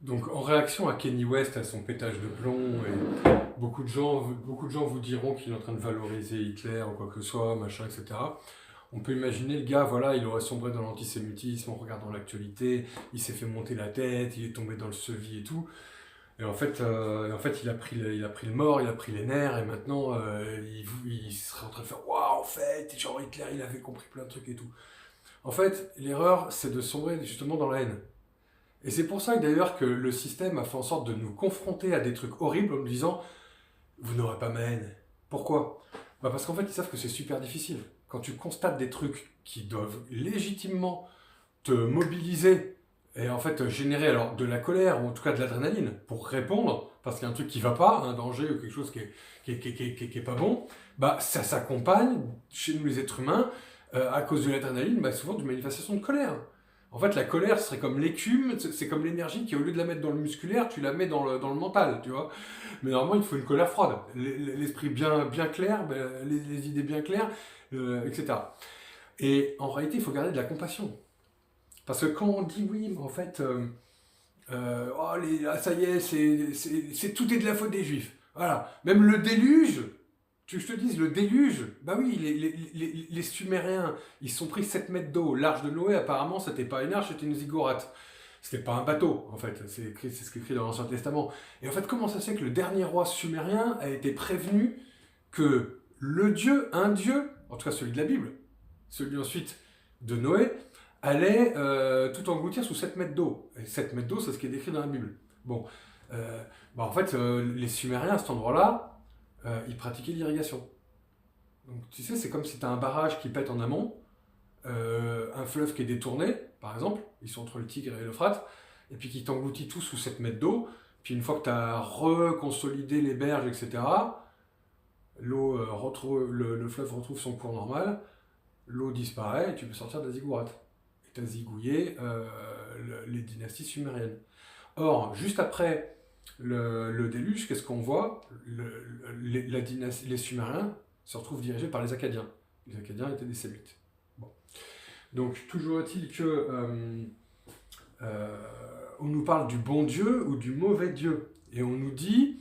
Donc, en réaction à Kanye West, à son pétage de plomb, et beaucoup de gens vous diront qu'il est en train de valoriser Hitler ou quoi que ce soit, machin, etc. On peut imaginer le gars, voilà, il aurait sombré dans l'antisémitisme en regardant l'actualité, il s'est fait monter la tête, il est tombé dans le sevis et tout. Et en fait, il a pris le mort, il a pris les nerfs, et maintenant, il serait en train de faire waouh, en fait, genre Hitler, il avait compris plein de trucs et tout. En fait, l'erreur, c'est de sombrer justement dans la haine. Et c'est pour ça que d'ailleurs que le système a fait en sorte de nous confronter à des trucs horribles en nous disant vous n'aurez pas ma haine. Pourquoi? Parce qu'en fait, ils savent que c'est super difficile. Quand tu constates des trucs qui doivent légitimement te mobiliser et en fait générer alors de la colère ou en tout cas de l'adrénaline pour répondre parce qu'il y a un truc qui va pas, un danger ou quelque chose qui est pas bon, ça s'accompagne chez nous les êtres humains à cause de l'adrénaline, souvent d'une manifestation de colère. En fait, la colère serait comme l'écume, c'est comme l'énergie qui, au lieu de la mettre dans le musculaire, tu la mets dans le mental, tu vois. Mais normalement, il faut une colère froide. L'esprit bien clair, les idées bien claires, etc. Et en réalité, il faut garder de la compassion. Parce que quand on dit oui, mais en fait, ça y est, tout est de la faute des juifs. Voilà. Même le déluge, je te dis, le déluge, bah oui, les Sumériens, ils se sont pris 7 mètres d'eau. L'arche de Noé, apparemment, c'était pas une arche, c'était une ziggourate. C'était pas un bateau, en fait. C'est ce qui est écrit dans l'Ancien Testament. Et en fait, comment ça se fait que le dernier roi sumérien a été prévenu que un dieu, en tout cas celui de la Bible, celui ensuite de Noé, allait tout engloutir sous 7 mètres d'eau. Et 7 mètres d'eau, c'est ce qui est décrit dans la Bible. Bon, en fait, les Sumériens, à cet endroit-là, ils pratiquaient l'irrigation. Donc, tu sais, c'est comme si tu as un barrage qui pète en amont, un fleuve qui est détourné, par exemple, ils sont entre le Tigre et l'Euphrate, et puis qui t'engloutit tout sous 7 mètres d'eau, puis une fois que tu as reconsolidé les berges, etc., le fleuve retrouve son cours normal, l'eau disparaît, et tu peux sortir de la ziggourate. Et tu as zigouillé les dynasties sumériennes. Or, juste après le déluge, qu'est-ce qu'on voit? Les Sumériens se retrouvent dirigés par les Akkadiens. Les Akkadiens étaient des Sémites. Bon. Donc, toujours est-il que on nous parle du bon Dieu ou du mauvais Dieu. Et on nous dit,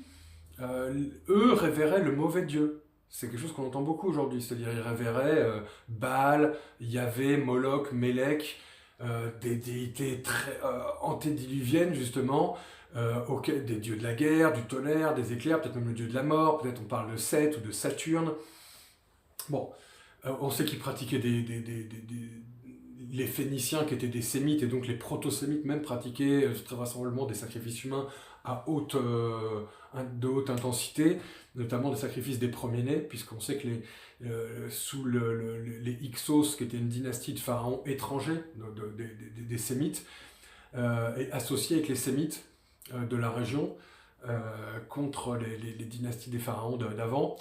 eux révéraient le mauvais Dieu. C'est quelque chose qu'on entend beaucoup aujourd'hui. C'est-à-dire, ils révéraient Baal, Yahvé, Moloch, Mélek, des déités très antédiluviennes, justement, des dieux de la guerre, du tonnerre, des éclairs, peut-être même le dieu de la mort, peut-être on parle de Seth ou de Saturne. Bon, on sait qu'ils pratiquaient les Phéniciens qui étaient des Sémites, et donc les proto-Sémites même pratiquaient très vraisemblablement des sacrifices humains de haute intensité, notamment des sacrifices des premiers-nés, puisqu'on sait que sous les Hyksos, qui étaient une dynastie de pharaons étrangers, des Sémites, et associés avec les Sémites de la région, contre les dynasties des pharaons d'avant,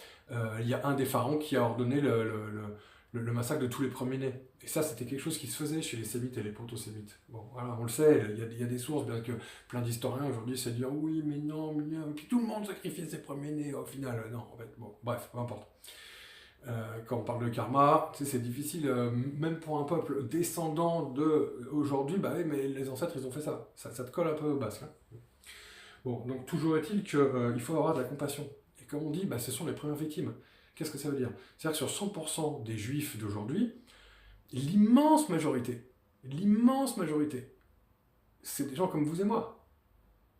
il y a un des pharaons qui a ordonné le massacre de tous les premiers-nés. Et ça, c'était quelque chose qui se faisait chez les Sémites et les proto-Sémites. Bon, voilà, on le sait, il y a des sources, bien que plein d'historiens aujourd'hui se disent oui, mais non, et puis tout le monde sacrifiait ses premiers-nés, au final, non, en fait, bon, bref, peu importe. Quand on parle de karma, tu sais, c'est difficile, même pour un peuple descendant aujourd'hui, oui, mais les ancêtres, ils ont fait ça. Ça te colle un peu au basque. Hein. Bon, donc toujours est-il qu'il faut avoir de la compassion. Et comme on dit, ce sont les premières victimes. Qu'est-ce que ça veut dire? C'est-à-dire que sur 100% des juifs d'aujourd'hui, l'immense majorité, c'est des gens comme vous et moi,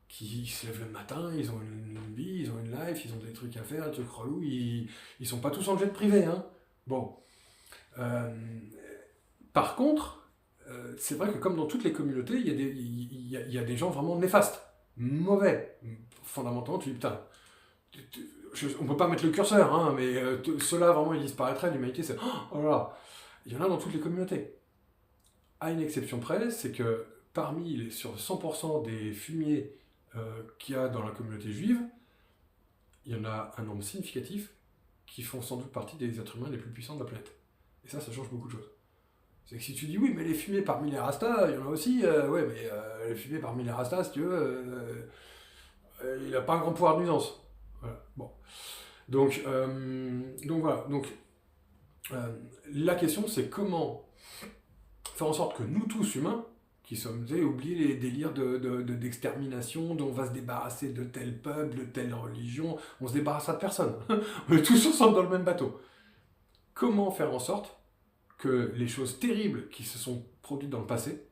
qui se lèvent le matin, ils ont une vie, ils ont une life, ils ont des trucs à faire, des trucs relous, ils sont pas tous en jet privé, hein. Bon. Par contre, c'est vrai que comme dans toutes les communautés, il y a des gens vraiment néfastes, mauvais. Fondamentalement, tu dis, putain, on peut pas mettre le curseur, hein, mais ceux-là, vraiment, ils disparaîtraient, l'humanité, c'est... Oh là là. Il y en a dans toutes les communautés. À une exception près, c'est que sur 100% des fumiers qu'il y a dans la communauté juive, il y en a un nombre significatif qui font sans doute partie des êtres humains les plus puissants de la planète. Et ça change beaucoup de choses. C'est que si tu dis oui, mais les fumiers parmi les rastas, il y en a aussi, ouais, mais les fumiers parmi les rastas, si tu veux, il n'a pas un grand pouvoir de nuisance. Voilà. Bon. Donc voilà. Donc, la question, c'est comment faire en sorte que nous tous humains, qui sommes, vous savez, oubliez les délires d'extermination, dont on va se débarrasser de tel peuple, de telle religion, on se débarrassera de personne. On est tous ensemble dans le même bateau. Comment faire en sorte que les choses terribles qui se sont produites dans le passé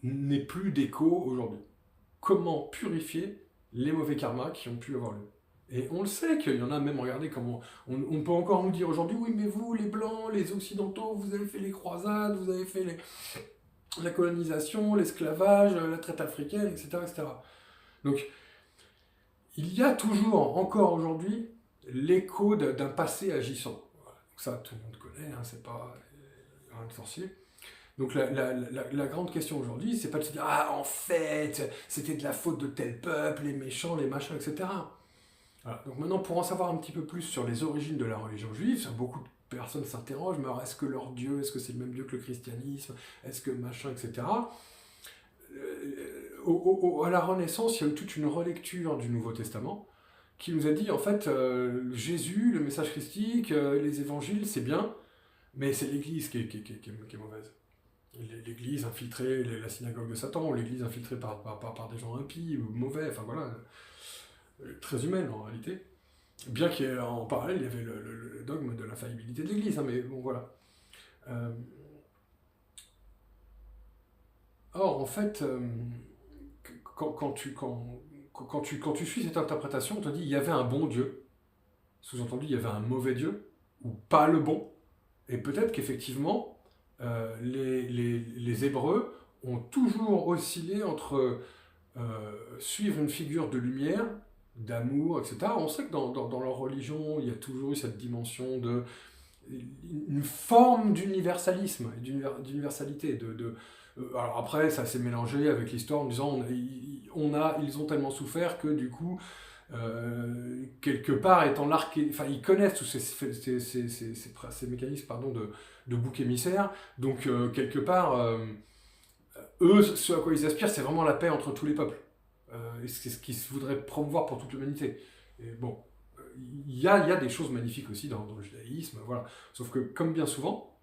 n'aient plus d'écho aujourd'hui? Comment purifier les mauvais karmas qui ont pu avoir lieu? Et on le sait qu'il y en a même, regardez comment... On peut encore nous dire aujourd'hui, oui mais vous, les Blancs, les Occidentaux, vous avez fait les croisades, vous avez fait la colonisation, l'esclavage, la traite africaine, etc., etc. Donc, il y a toujours, encore aujourd'hui, l'écho d'un passé agissant. Voilà. Donc ça, tout le monde connaît, hein, c'est pas rien de sorcier. Donc la grande question aujourd'hui, c'est pas de se dire « Ah, en fait, c'était de la faute de tel peuple, les méchants, les machins, etc. » Voilà. Donc maintenant, pour en savoir un petit peu plus sur les origines de la religion juive, beaucoup de personnes s'interrogent, mais alors est-ce que leur Dieu, est-ce que c'est le même Dieu que le christianisme, est-ce que machin, etc. À la Renaissance, il y a eu toute une relecture du Nouveau Testament qui nous a dit, en fait, Jésus, le message christique, les évangiles, c'est bien, mais c'est l'Église qui est mauvaise. L'Église infiltrée, la synagogue de Satan, ou l'Église infiltrée par des gens impies, ou mauvais, enfin voilà, très humaine en réalité. Bien qu'en parallèle, il y avait le dogme de l'infaillibilité de l'Église, hein, mais bon voilà. Or, en fait, quand tu suis cette interprétation, on te dit il y avait un bon Dieu, sous-entendu il y avait un mauvais Dieu, ou pas le bon, et peut-être qu'effectivement, les Hébreux ont toujours oscillé entre suivre une figure de lumière, d'amour, etc. On sait que dans leur religion, il y a toujours eu cette dimension de une forme d'universalisme, d'universalité. Alors après, ça s'est mélangé avec l'histoire en disant ils ont tellement souffert que du coup, quelque part, étant enfin, ils connaissent tous ces mécanismes de bouc émissaire, donc quelque part, eux, ce à quoi ils aspirent, c'est vraiment la paix entre tous les peuples. C'est ce qu'ils voudraient promouvoir pour toute l'humanité. Et bon, il y a des choses magnifiques aussi dans le judaïsme, voilà. Sauf que, comme bien souvent,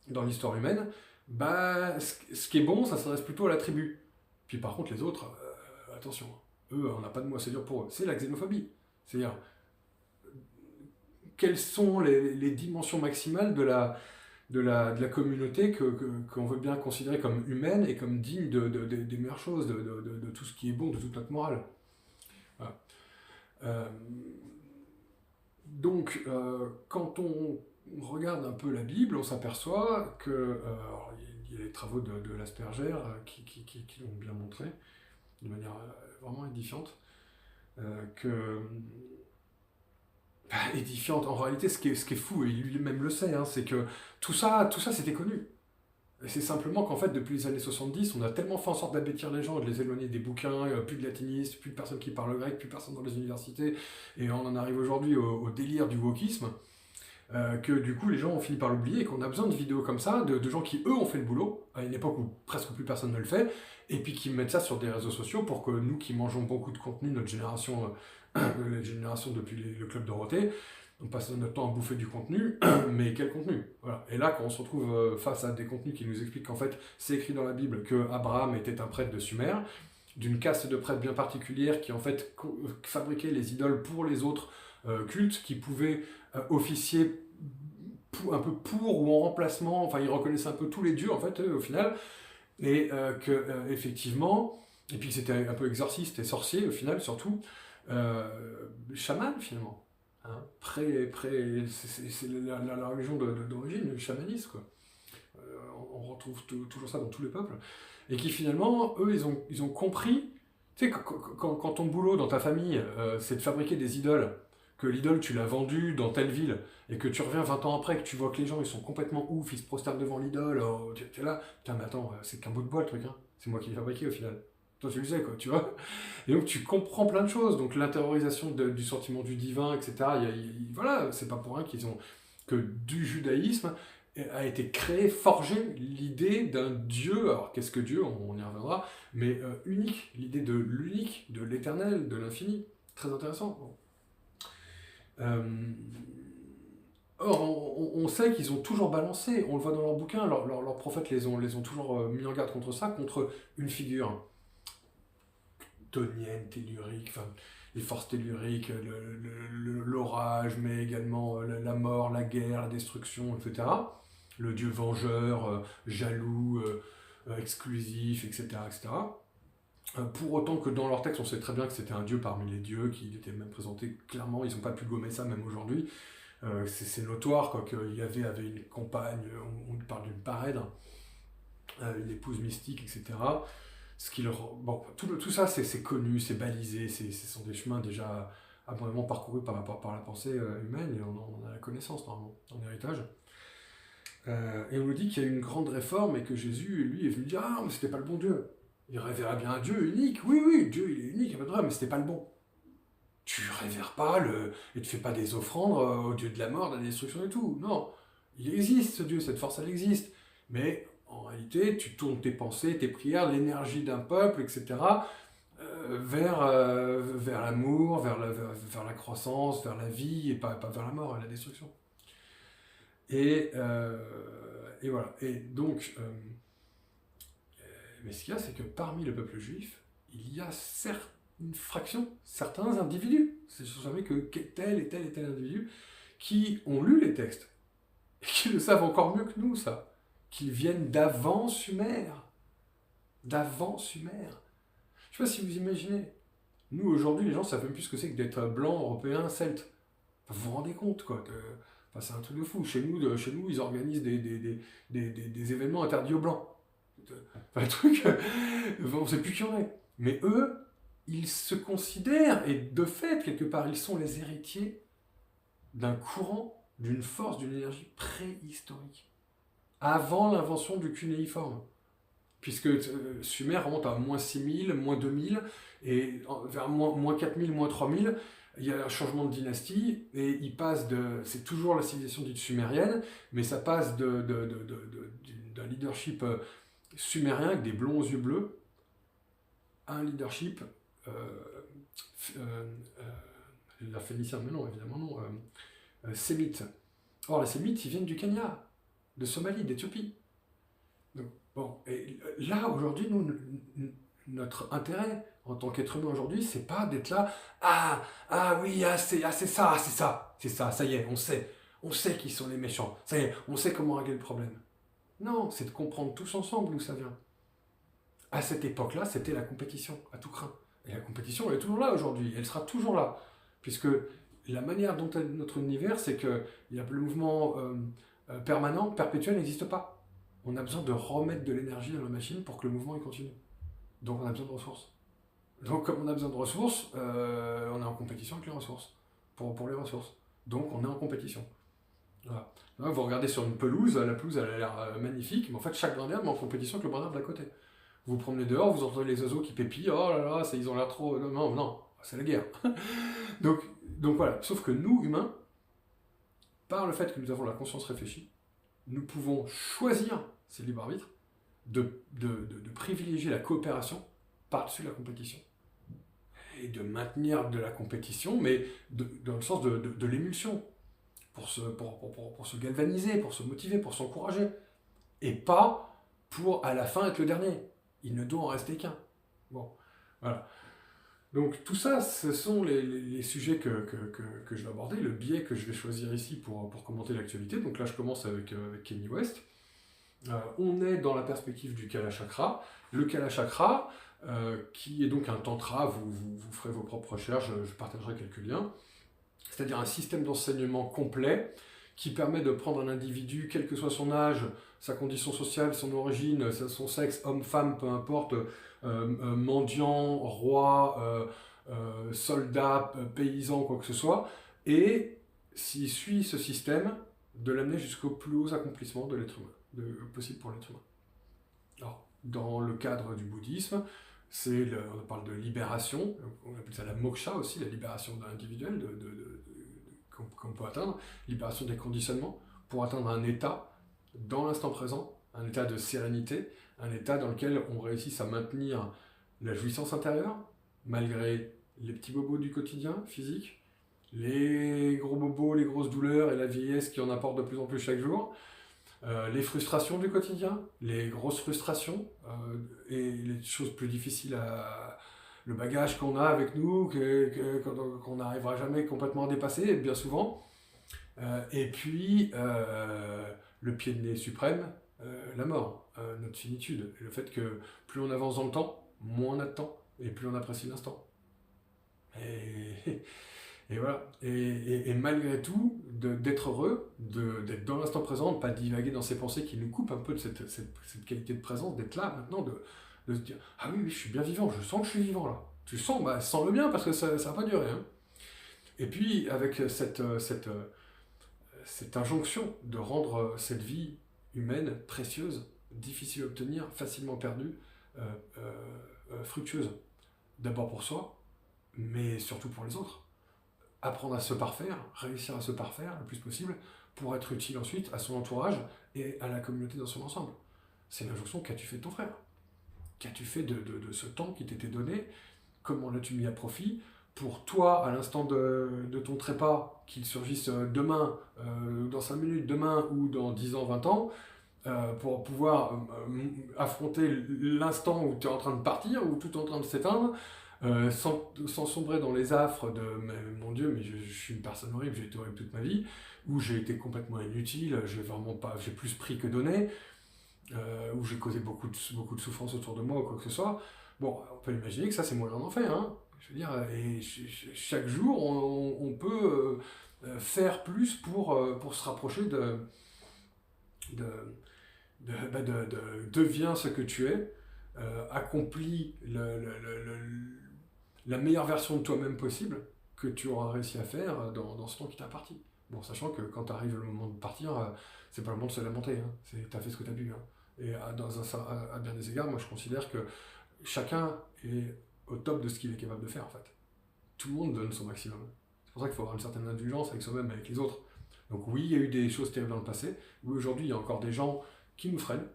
dans l'histoire humaine, bah, ce qui est bon, ça s'adresse plutôt à la tribu. Puis par contre, les autres, attention, eux, on n'a pas de mot assez dur pour eux. C'est la xénophobie. C'est-à-dire, quelles sont les dimensions maximales de la communauté qu'on veut bien considérer comme humaine et comme digne des meilleures choses, de tout ce qui est bon, de toute notre morale. Voilà. Donc, quand on regarde un peu la Bible, on s'aperçoit que, il y a les travaux de l'Asperger qui l'ont bien montré, de manière vraiment édifiante, édifiante. En réalité, ce qui est fou, et lui-même le sait, hein, c'est que tout ça c'était connu. Et c'est simplement qu'en fait, depuis les années 70, on a tellement fait en sorte d'abêtir les gens et de les éloigner des bouquins, plus de latinistes, plus de personnes qui parlent grec, plus personne dans les universités, et on en arrive aujourd'hui au délire du wokisme, que du coup les gens ont fini par l'oublier et qu'on a besoin de vidéos comme ça, de gens qui eux ont fait le boulot, à une époque où presque plus personne ne le fait, et puis qui mettent ça sur des réseaux sociaux pour que nous qui mangeons beaucoup de contenu, notre génération, la génération depuis le Club Dorothée, on passe notre temps à bouffer du contenu, mais quel contenu, voilà. Et là, quand on se retrouve face à des contenus qui nous expliquent qu'en fait, c'est écrit dans la Bible que Abraham était un prêtre de Sumer, d'une caste de prêtres bien particulière qui en fait fabriquait les idoles pour les autres cultes, qui pouvaient officier un peu pour ou en remplacement, enfin ils reconnaissaient un peu tous les dieux en fait au final, et effectivement, et puis c'était un peu exorciste et sorcier au final surtout, chaman finalement. Hein, c'est la religion d'origine, le chamanisme, quoi. On retrouve toujours ça dans tous les peuples. Et qui finalement, eux, ils ont compris, tu sais, quand ton boulot dans ta famille, c'est de fabriquer des idoles, que l'idole tu l'as vendue dans telle ville, et que tu reviens 20 ans après, que tu vois que les gens ils sont complètement ouf, ils se prosternent devant l'idole, tu es là, putain mais attends, c'est qu'un bout de bois le truc, hein. C'est moi qui l'ai fabriqué au final. Toi tu le sais quoi, tu vois. Et donc tu comprends plein de choses, donc l'intériorisation du sentiment du divin, etc. Voilà, c'est pas pour rien que du judaïsme a été créé, forgé l'idée d'un Dieu, alors qu'est-ce que Dieu, on y reviendra, mais unique, l'idée de l'unique, de l'éternel, de l'infini, très intéressant. Bon. Or, on sait qu'ils ont toujours balancé, on le voit dans leurs bouquins, leurs prophètes les ont toujours mis en garde contre ça, contre une figure tonienne, tellurique, enfin, les forces telluriques, l'orage, mais également la mort, la guerre, la destruction, etc. Le dieu vengeur, jaloux, exclusif, etc., etc. Pour autant que dans leur texte, on sait très bien que c'était un dieu parmi les dieux, qu'il était même présenté clairement, ils n'ont pas pu gommer ça même aujourd'hui. C'est notoire qu'il y avait une compagne, on parle d'une parède, une épouse mystique, etc. Tout ça c'est connu, c'est balisé, ce sont des chemins déjà abondamment parcourus par la pensée humaine, et on en a la connaissance normalement, en héritage. Et on nous dit qu'il y a eu une grande réforme et que Jésus, lui, est venu dire « Ah, mais c'était pas le bon Dieu ». Il révérait bien un Dieu unique, oui, Dieu il est unique, il n'y a pas de problème, mais c'était pas le bon. Tu révères pas et tu fais pas des offrandes au Dieu de la mort, de la destruction et tout. Non, il existe ce Dieu, cette force elle existe. Mais en réalité, tu tournes tes pensées, tes prières, l'énergie d'un peuple, etc. Vers l'amour, vers la croissance, vers la vie, et pas vers la mort et la destruction. Et voilà. Et donc, mais ce qu'il y a, c'est que parmi le peuple juif, il y a certes une fraction, certains individus, c'est jamais que tel et tel et tel individu, qui ont lu les textes, et qui le savent encore mieux que nous, ça, qu'ils viennent d'avant Sumer. D'avant Sumer. Je ne sais pas si vous imaginez, nous aujourd'hui, les gens ne savent même plus ce que c'est que d'être blanc, européen, celte. Enfin, vous vous rendez compte, quoi. C'est un truc de fou. Chez nous, ils organisent des événements interdits aux blancs. Enfin, un truc, on ne sait plus qui en est. Mais eux, ils se considèrent, et de fait, quelque part, ils sont les héritiers d'un courant, d'une force, d'une énergie préhistorique, avant l'invention du cunéiforme. Puisque Sumer remonte à moins 6000, moins 2000, et vers moins 4000, moins 3000, il y a un changement de dynastie, et il passe c'est toujours la civilisation dite sumérienne, mais ça passe d'un leadership sumérien avec des blonds aux yeux bleus, à un leadership la phénicienne, mais non, évidemment non, sémite. Or, les sémites, ils viennent du Kenya, de Somalie, d'Éthiopie. Donc, bon, et là, aujourd'hui, notre intérêt en tant qu'être humain aujourd'hui, c'est pas d'être là, c'est ça, ça y est, on sait qui sont les méchants, ça y est, on sait comment régler le problème. Non, c'est de comprendre tous ensemble d'où ça vient. À cette époque-là, c'était la compétition, à tout crin. Et la compétition, elle est toujours là aujourd'hui, elle sera toujours là. Puisque la manière dont est notre univers, c'est que le mouvement permanent, perpétuel, n'existe pas. On a besoin de remettre de l'énergie dans la machine pour que le mouvement il continue. Donc on a besoin de ressources. Donc comme on a besoin de ressources, on est en compétition avec les ressources. Pour les ressources. Donc on est en compétition. Voilà. Là, vous regardez sur une pelouse, la pelouse elle a l'air magnifique, mais en fait chaque brin d'herbe est en compétition avec le brin d'herbe d'à côté. Vous promenez dehors, vous entendez les oiseaux qui pépillent, oh là là, ils ont l'air trop... Non, c'est la guerre. donc voilà, sauf que nous, humains, par le fait que nous avons la conscience réfléchie, nous pouvons choisir, c'est libre arbitre, de privilégier la coopération par-dessus la compétition. Et de maintenir de la compétition, mais dans le sens de l'émulsion, pour se galvaniser, pour se motiver, pour s'encourager. Et pas pour, à la fin, être le dernier. Il ne doit en rester qu'un. Bon, voilà. Donc tout ça, ce sont les sujets que je vais aborder, le biais que je vais choisir ici pour commenter l'actualité. Donc là, je commence avec Kanye West. On est dans la perspective du Kala Chakra. Le Kala Chakra, qui est donc un tantra, vous ferez vos propres recherches, je partagerai quelques liens. C'est-à-dire un système d'enseignement complet qui permet de prendre un individu, quel que soit son âge, sa condition sociale, son origine, son sexe, homme, femme, peu importe, mendiant, roi, soldat, paysan, quoi que ce soit, et s'il suit ce système, de l'amener jusqu'aux plus hauts accomplissements de l'être humain, possible pour l'être humain. Alors, dans le cadre du bouddhisme, on parle de libération, on appelle ça la moksha aussi, la libération individuelle qu'on peut atteindre, libération des conditionnements, pour atteindre un état dans l'instant présent, un état de sérénité, un état dans lequel on réussisse à maintenir la jouissance intérieure, malgré les petits bobos du quotidien physique, les gros bobos, les grosses douleurs et la vieillesse qui en apporte de plus en plus chaque jour, les frustrations du quotidien, les grosses frustrations et les choses plus difficiles le bagage qu'on a avec nous, qu'on n'arrivera jamais complètement à dépasser, bien souvent. Et puis, le pied de nez suprême, la mort, notre finitude. Et le fait que plus on avance dans le temps, moins on a de temps, et plus on apprécie l'instant. Et, et voilà. Et malgré tout, d'être heureux, d'être dans l'instant présent, de ne pas divaguer dans ces pensées qui nous coupent un peu de cette qualité de présence, d'être là maintenant, de se dire « Ah oui, je suis bien vivant, je sens que je suis vivant là. » Tu sens, bah sens-le bien parce que ça va pas durer. Hein. Et puis, avec cette injonction de rendre cette vie humaine précieuse, difficile à obtenir, facilement perdue, fructueuse. D'abord pour soi, mais surtout pour les autres. Apprendre à se parfaire, réussir à se parfaire le plus possible, pour être utile ensuite à son entourage et à la communauté dans son ensemble. C'est l'injonction qu'as-tu fait de ton frère? Qu'as-tu fait de ce temps qui t'était donné? Comment l'as-tu mis à profit pour toi, à l'instant de ton trépas, qu'il surgisse demain, dans 5 minutes, demain ou dans 10 ans, 20 ans, pour pouvoir affronter l'instant où tu es en train de partir, où tout est en train de s'éteindre, sans sombrer dans les affres de mon Dieu, mais je suis une personne horrible, j'ai été horrible toute ma vie, où j'ai été complètement inutile, j'ai plus pris que donné, où j'ai causé beaucoup de souffrance autour de moi ou quoi que ce soit. Bon, on peut imaginer que ça c'est mon grand enfer, hein. Je veux dire, et chaque jour on peut faire plus pour se rapprocher deviens ce que tu es, accomplis la meilleure version de toi-même possible que tu auras réussi à faire dans ce temps qui t'a imparti. Bon, sachant que quand arrive le moment de partir, c'est pas le moment de se lamenter, hein. T'as fait ce que t'as pu. Hein. Et à bien des égards, moi je considère que chacun est au top de ce qu'il est capable de faire en fait. Tout le monde donne son maximum. C'est pour ça qu'il faut avoir une certaine indulgence avec soi-même, avec les autres. Donc oui, il y a eu des choses terribles dans le passé. Oui, aujourd'hui, il y a encore des gens qui nous freinent.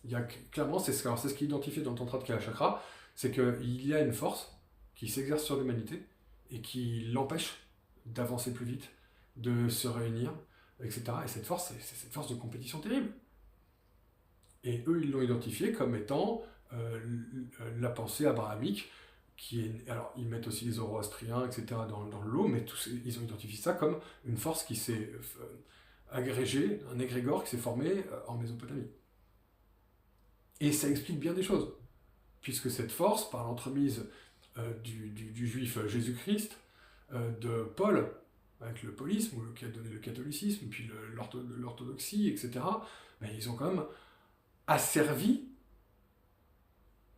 Il y a clairement, c'est ce qui est identifié dans le Tantra de Kala Chakra, c'est qu'il y a une force qui s'exerce sur l'humanité et qui l'empêche d'avancer plus vite, de se réunir, etc. Et cette force, c'est cette force de compétition terrible. Et eux, ils l'ont identifié comme étant la pensée abrahamique, alors ils mettent aussi les zoroastriens, etc. dans le lot, mais ils ont identifié ça comme une force qui s'est agrégée, un égrégore qui s'est formé en Mésopotamie. Et ça explique bien des choses, puisque cette force, par l'entremise du juif Jésus-Christ, de Paul, avec le paulisme, qui a donné le catholicisme, puis l'orthodoxie, etc., ben, ils ont quand même asservi,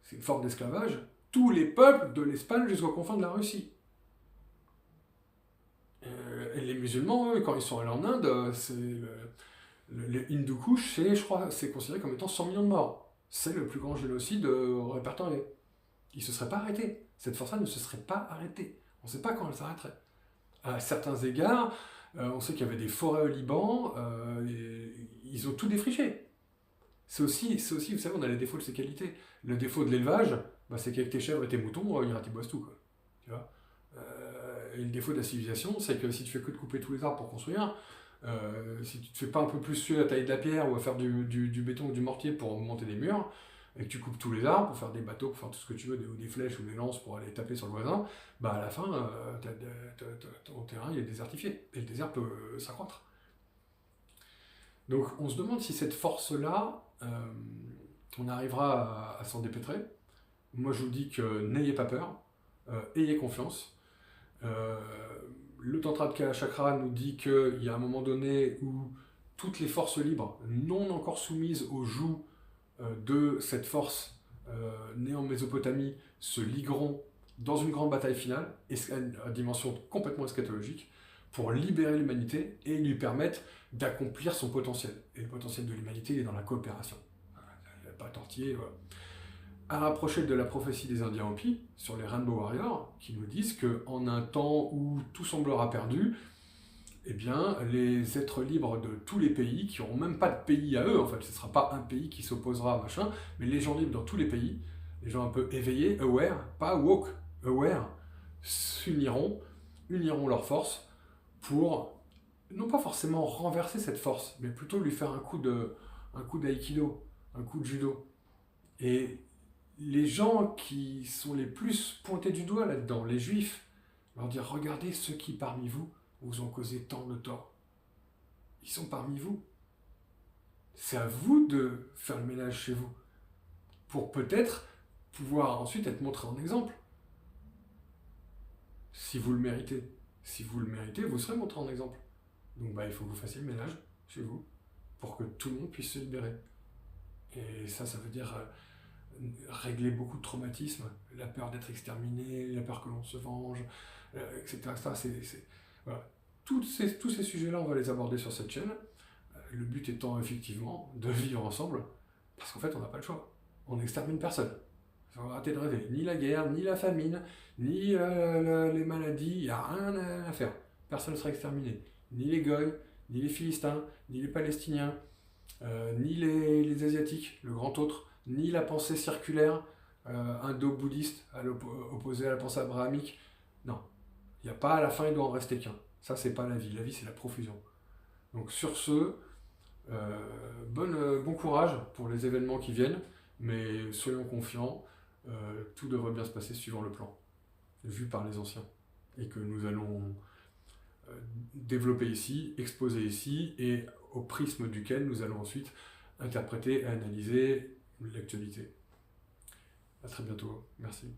c'est une forme d'esclavage, tous les peuples de l'Espagne jusqu'aux confins de la Russie. Et les musulmans, eux, quand ils sont allés en Inde, le Hindu Kush, je crois, c'est considéré comme étant 100 millions de morts. C'est le plus grand génocide répertorié. Il ne se serait pas arrêté. Cette force-là ne se serait pas arrêtée. On ne sait pas quand elle s'arrêterait. À certains égards, on sait qu'il y avait des forêts au Liban, ils ont tout défriché. C'est aussi, vous savez, on a les défauts de ces qualités. Le défaut de l'élevage, bah, c'est qu'avec tes chèvres et tes moutons, ils ratiboisent tout. Quoi. Tu vois et le défaut de la civilisation, c'est que si tu fais que de couper tous les arbres pour construire, si tu ne te fais pas un peu plus suer à tailler de la pierre ou à faire du béton ou du mortier pour monter des murs, et que tu coupes tous les arbres pour faire des bateaux, pour faire tout ce que tu veux, ou des flèches ou des lances pour aller taper sur le voisin, bah à la fin, ton terrain il est désertifié, et le désert peut s'accroître. Donc on se demande si cette force-là, on arrivera à s'en dépêtrer. Moi je vous dis que n'ayez pas peur, ayez confiance. Le Tantra de Kala Chakra nous dit qu'il y a un moment donné où toutes les forces libres, non encore soumises au joug de cette force née en Mésopotamie, se ligueront dans une grande bataille finale, à dimension complètement eschatologique, pour libérer l'humanité et lui permettre d'accomplir son potentiel. Et le potentiel de l'humanité, il est dans la coopération. Pas tortiller, voilà. À rapprocher de la prophétie des Indiens Hopis sur les Rainbow Warriors, qui nous disent qu'en un temps où tout semblera perdu, eh bien, les êtres libres de tous les pays, qui n'auront même pas de pays à eux, en fait, ce ne sera pas un pays qui s'opposera à machin, mais les gens libres dans tous les pays, les gens un peu éveillés, aware, pas woke, aware, s'uniront uniront leurs forces pour, non pas forcément renverser cette force, mais plutôt lui faire un coup d'aïkido, un coup de judo. Et les gens qui sont les plus pointés du doigt là-dedans, les juifs, leur dire, regardez ceux qui parmi vous vous ont causé tant de tort. Ils sont parmi vous. C'est à vous de faire le ménage chez vous, pour peut-être pouvoir ensuite être montré en exemple. Si vous le méritez. Si vous le méritez, vous serez montré en exemple. Donc il faut que vous fassiez le ménage chez vous, pour que tout le monde puisse se libérer. Et ça veut dire régler beaucoup de traumatismes, la peur d'être exterminé, la peur que l'on se venge, etc. Voilà. Tous ces sujets-là, on va les aborder sur cette chaîne. Le but étant effectivement de vivre ensemble, parce qu'en fait, on n'a pas le choix. On n'extermine personne. Il faut arrêter de rêver. Ni la guerre, ni la famine, ni les maladies, il n'y a rien à faire. Personne ne sera exterminé. Ni les Goïs, ni les Philistins, ni les Palestiniens, ni les Asiatiques, le grand autre, ni la pensée circulaire indo-bouddhiste opposée à la pensée abrahamique. Non. Il n'y a pas à la fin, il doit en rester qu'un. Ça, c'est pas la vie. La vie, c'est la profusion. Donc sur ce, bon courage pour les événements qui viennent, mais soyons confiants, tout devrait bien se passer suivant le plan, vu par les anciens, et que nous allons développer ici, exposer ici, et au prisme duquel nous allons ensuite interpréter et analyser l'actualité. À très bientôt, merci.